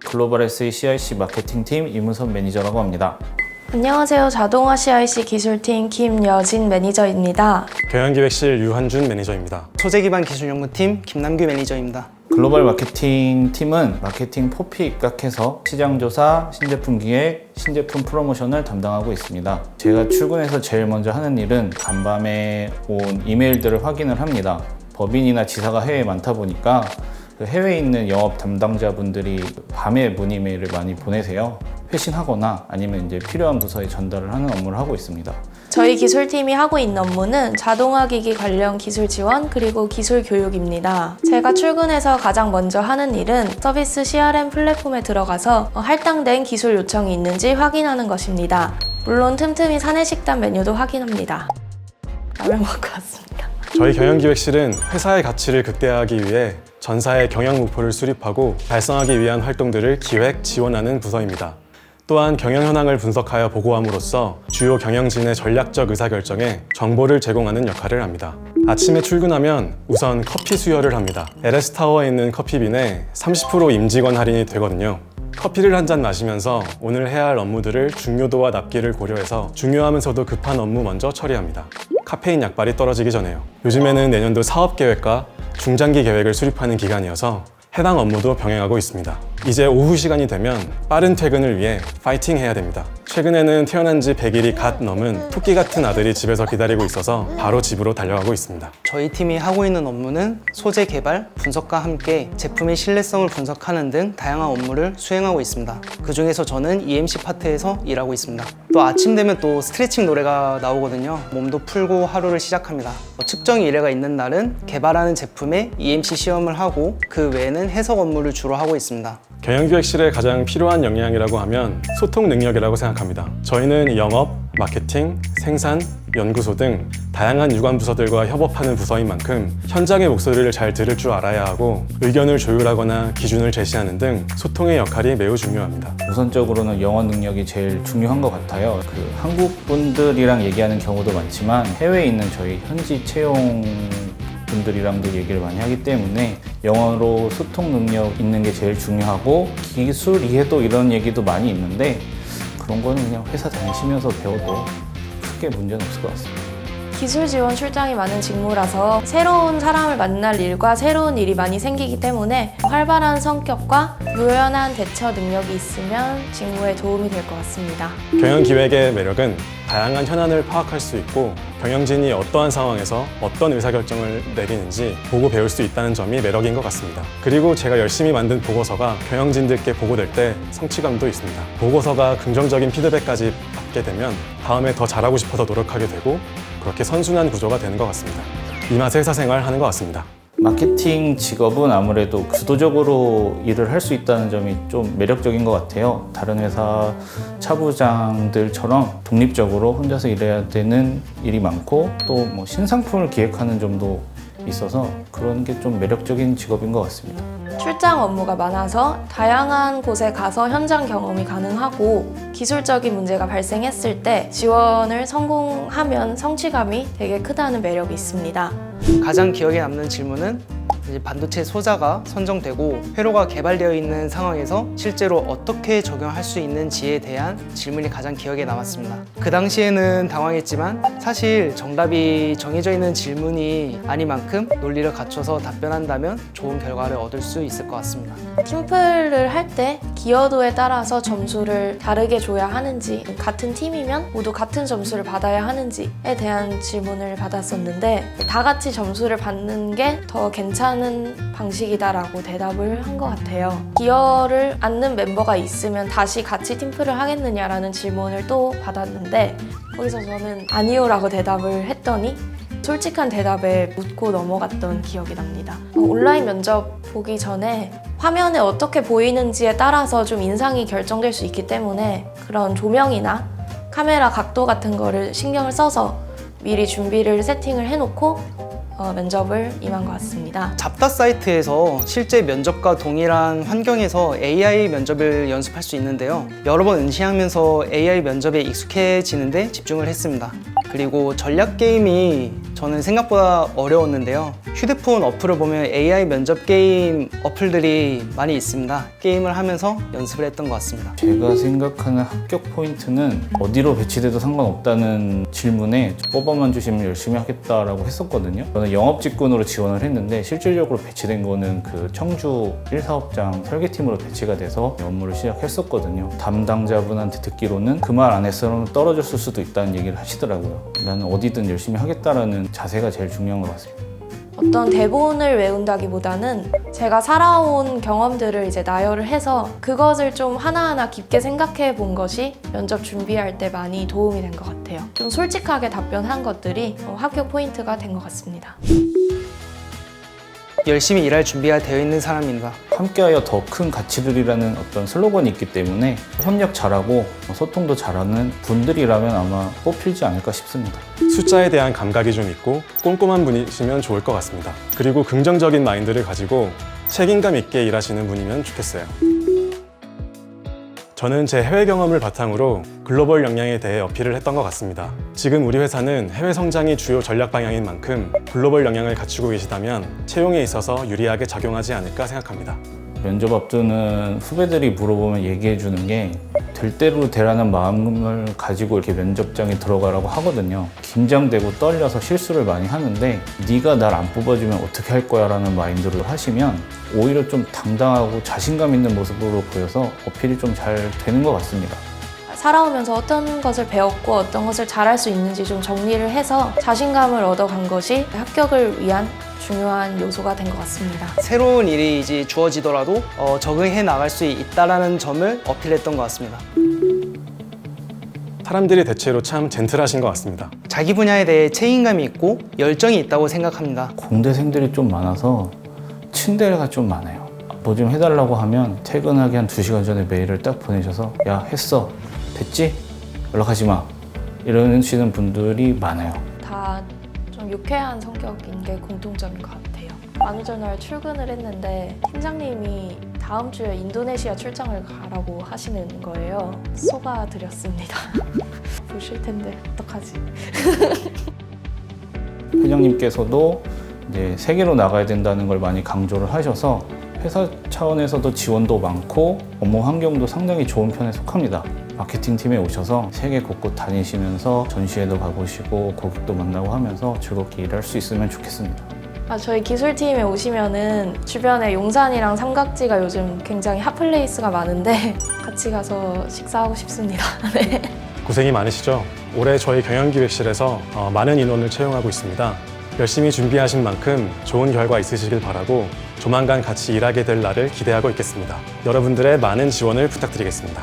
글로벌 SE CIC 마케팅팀 이문선 매니저라고 합니다. 안녕하세요. 자동화 CIC 기술팀 김여진 매니저입니다. 경영기획실 유한준 매니저입니다. 소재기반 기술연구팀 김남규 매니저입니다. 글로벌 마케팅 팀은 마케팅 포피 입각해서 시장조사, 신제품 기획, 신제품 프로모션을 담당하고 있습니다. 제가 출근해서 제일 먼저 하는 일은 간밤에 온 이메일들을 확인을 합니다. 법인이나 지사가 해외에 많다 보니까 그 해외에 있는 영업 담당자분들이 밤에 문의 메일을 많이 보내세요. 회신하거나 아니면 이제 필요한 부서에 전달을 하는 업무를 하고 있습니다. 저희 기술팀이 하고 있는 업무는 자동화기기 관련 기술 지원 그리고 기술 교육입니다. 제가 출근해서 가장 먼저 하는 일은 서비스 CRM 플랫폼에 들어가서 할당된 기술 요청이 있는지 확인하는 것입니다. 물론 틈틈이 사내식단 메뉴도 확인합니다. 라면 먹고 왔습니다. 저희 경영기획실은 회사의 가치를 극대화하기 위해 전사의 경영 목표를 수립하고 달성하기 위한 활동들을 기획, 지원하는 부서입니다. 또한 경영 현황을 분석하여 보고함으로써 주요 경영진의 전략적 의사결정에 정보를 제공하는 역할을 합니다. 아침에 출근하면 우선 커피 수여를 합니다. LS타워에 있는 커피빈에 30% 임직원 할인이 되거든요. 커피를 한 잔 마시면서 오늘 해야 할 업무들을 중요도와 납기를 고려해서 중요하면서도 급한 업무 먼저 처리합니다. 카페인 약발이 떨어지기 전에요. 요즘에는 내년도 사업계획과 중장기 계획을 수립하는 기간이어서 해당 업무도 병행하고 있습니다. 이제 오후 시간이 되면 빠른 퇴근을 위해 파이팅 해야 됩니다. 최근에는 태어난 지 100일이 갓 넘은 토끼 같은 아들이 집에서 기다리고 있어서 바로 집으로 달려가고 있습니다. 저희 팀이 하고 있는 업무는 소재 개발, 분석과 함께 제품의 신뢰성을 분석하는 등 다양한 업무를 수행하고 있습니다. 그 중에서 저는 EMC 파트에서 일하고 있습니다. 또 아침 되면 또 스트레칭 노래가 나오거든요. 몸도 풀고 하루를 시작합니다. 측정 일회가 있는 날은 개발하는 제품의 EMC 시험을 하고 그 외에는 해석 업무를 주로 하고 있습니다. 경영기획실에 가장 필요한 역량이라고 하면 소통 능력이라고 생각합니다. 저희는 영업, 마케팅, 생산, 연구소 등 다양한 유관 부서들과 협업하는 부서인 만큼 현장의 목소리를 잘 들을 줄 알아야 하고 의견을 조율하거나 기준을 제시하는 등 소통의 역할이 매우 중요합니다. 우선적으로는 영어 능력이 제일 중요한 것 같아요. 한국 분들이랑 얘기하는 경우도 많지만 해외에 있는 저희 현지 채용 분들이랑도 얘기를 많이 하기 때문에 영어로 소통 능력 있는 게 제일 중요하고 기술 이해도 이런 얘기도 많이 있는데 그런 거는 그냥 회사 다니시면서 배워도 크게 문제는 없을 것 같습니다. 기술 지원 출장이 많은 직무라서 새로운 사람을 만날 일과 새로운 일이 많이 생기기 때문에 활발한 성격과 유연한 대처 능력이 있으면 직무에 도움이 될 것 같습니다. 경영기획의 매력은 다양한 현안을 파악할 수 있고 경영진이 어떠한 상황에서 어떤 의사결정을 내리는지 보고 배울 수 있다는 점이 매력인 것 같습니다. 그리고 제가 열심히 만든 보고서가 경영진들께 보고될 때 성취감도 있습니다. 보고서가 긍정적인 피드백까지 받게 되면 다음에 더 잘하고 싶어서 노력하게 되고 그렇게 선순환 구조가 되는 것 같습니다. 이 맛에 회사 생활 하는 것 같습니다. 마케팅 직업은 아무래도 주도적으로 일을 할 수 있다는 점이 좀 매력적인 것 같아요. 다른 회사 차부장들처럼 독립적으로 혼자서 일해야 되는 일이 많고 또 뭐 신상품을 기획하는 점도 있어서 그런 게 좀 매력적인 직업인 것 같습니다. 출장 업무가 많아서 다양한 곳에 가서 현장 경험이 가능하고 기술적인 문제가 발생했을 때 지원을 성공하면 성취감이 되게 크다는 매력이 있습니다. 가장 기억에 남는 질문은 이제 반도체 소자가 선정되고 회로가 개발되어 있는 상황에서 실제로 어떻게 적용할 수 있는지에 대한 질문이 가장 기억에 남았습니다. 그 당시에는 당황했지만 사실 정답이 정해져 있는 질문이 아닌 만큼 논리를 갖춰서 답변한다면 좋은 결과를 얻을 수 있을 것 같습니다. 팀플을 할 때 기여도에 따라서 점수를 다르게 줘야 하는지 같은 팀이면 모두 같은 점수를 받아야 하는지에 대한 질문을 받았었는데 다 같이 점수를 받는 게 더 괜찮은 방식이다라고 대답을 한 것 같아요. 기여를 않는 멤버가 있으면 다시 같이 팀플을 하겠느냐라는 질문을 또 받았는데 거기서 저는 아니요라고 대답을 했더니 솔직한 대답에 묻고 넘어갔던 기억이 납니다. 온라인 면접 보기 전에 화면에 어떻게 보이는지에 따라서 좀 인상이 결정될 수 있기 때문에 그런 조명이나 카메라 각도 같은 거를 신경을 써서 미리 준비를 세팅을 해놓고 면접을 임한 것 같습니다. 잡다 사이트에서 실제 면접과 동일한 환경에서 AI 면접을 연습할 수 있는데요. 여러 번 응시하면서 AI 면접에 익숙해지는데 집중을 했습니다. 그리고 전략 게임이 저는 생각보다 어려웠는데요. 휴대폰 어플을 보면 AI 면접 게임 어플들이 많이 있습니다. 게임을 하면서 연습을 했던 것 같습니다. 제가 생각하는 합격 포인트는 어디로 배치돼도 상관없다는 질문에 뽑아만 주시면 열심히 하겠다라고 했었거든요. 저는 영업 직군으로 지원을 했는데 실질적으로 배치된 거는 그 청주 1사업장 설계팀으로 배치가 돼서 업무를 시작했었거든요. 담당자분한테 듣기로는 그 말 안 했으면 떨어졌을 수도 있다는 얘기를 하시더라고요. 나는 어디든 열심히 하겠다라는 자세가 제일 중요한 것 같습니다. 어떤 대본을 외운다기보다는 제가 살아온 경험들을 이제 나열을 해서 그것을 좀 하나하나 깊게 생각해 본 것이 면접 준비할 때 많이 도움이 된 것 같아요. 좀 솔직하게 답변한 것들이 합격 포인트가 된 것 같습니다. 열심히 일할 준비가 되어 있는 사람입니다. 함께하여 더 큰 가치들이라는 어떤 슬로건이 있기 때문에 협력 잘하고 소통도 잘하는 분들이라면 아마 뽑히지 않을까 싶습니다. 숫자에 대한 감각이 좀 있고 꼼꼼한 분이시면 좋을 것 같습니다. 그리고 긍정적인 마인드를 가지고 책임감 있게 일하시는 분이면 좋겠어요. 저는 제 해외 경험을 바탕으로 글로벌 역량에 대해 어필을 했던 것 같습니다. 지금 우리 회사는 해외 성장이 주요 전략 방향인 만큼 글로벌 역량을 갖추고 계시다면 채용에 있어서 유리하게 작용하지 않을까 생각합니다. 면접 앞두는 후배들이 물어보면 얘기해 주는 게 될 대로 되라는 마음을 가지고 이렇게 면접장에 들어가라고 하거든요. 긴장되고 떨려서 실수를 많이 하는데 네가 날 안 뽑아주면 어떻게 할 거야 라는 마인드로 하시면 오히려 좀 당당하고 자신감 있는 모습으로 보여서 어필이 좀 잘 되는 것 같습니다. 살아오면서 어떤 것을 배웠고 어떤 것을 잘할 수 있는지 좀 정리를 해서 자신감을 얻어간 것이 합격을 위한 중요한 요소가 된 것 같습니다. 새로운 일이 이제 주어지더라도 적응해 나갈 수 있다는 점을 어필했던 것 같습니다. 사람들이 대체로 참 젠틀하신 것 같습니다. 자기 분야에 대해 책임감이 있고 열정이 있다고 생각합니다. 공대생들이 좀 많아서 침대가 좀 많아요. 뭐 좀 해달라고 하면 퇴근하기 한 2시간 전에 메일을 딱 보내셔서 야 했어 됐지? 연락하지 마 이러시는 분들이 많아요. 다 좀 유쾌한 성격인 게 공통점인 것 같아요. 어느 전날 출근을 했는데 팀장님이 다음 주에 인도네시아 출장을 가라고 하시는 거예요. 속아드렸습니다. 보실 텐데 어떡하지? 회장님께서도 이제 세계로 나가야 된다는 걸 많이 강조를 하셔서 회사 차원에서도 지원도 많고 업무 환경도 상당히 좋은 편에 속합니다. 마케팅팀에 오셔서 세계 곳곳 다니시면서 전시회도 가보시고 고객도 만나고 하면서 즐겁게 일할 수 있으면 좋겠습니다. 저희 기술팀에 오시면은 주변에 용산이랑 삼각지가 요즘 굉장히 핫플레이스가 많은데 같이 가서 식사하고 싶습니다. 네. 고생이 많으시죠? 올해 저희 경영기획실에서 많은 인원을 채용하고 있습니다. 열심히 준비하신 만큼 좋은 결과 있으시길 바라고 조만간 같이 일하게 될 날을 기대하고 있겠습니다. 여러분들의 많은 지원을 부탁드리겠습니다.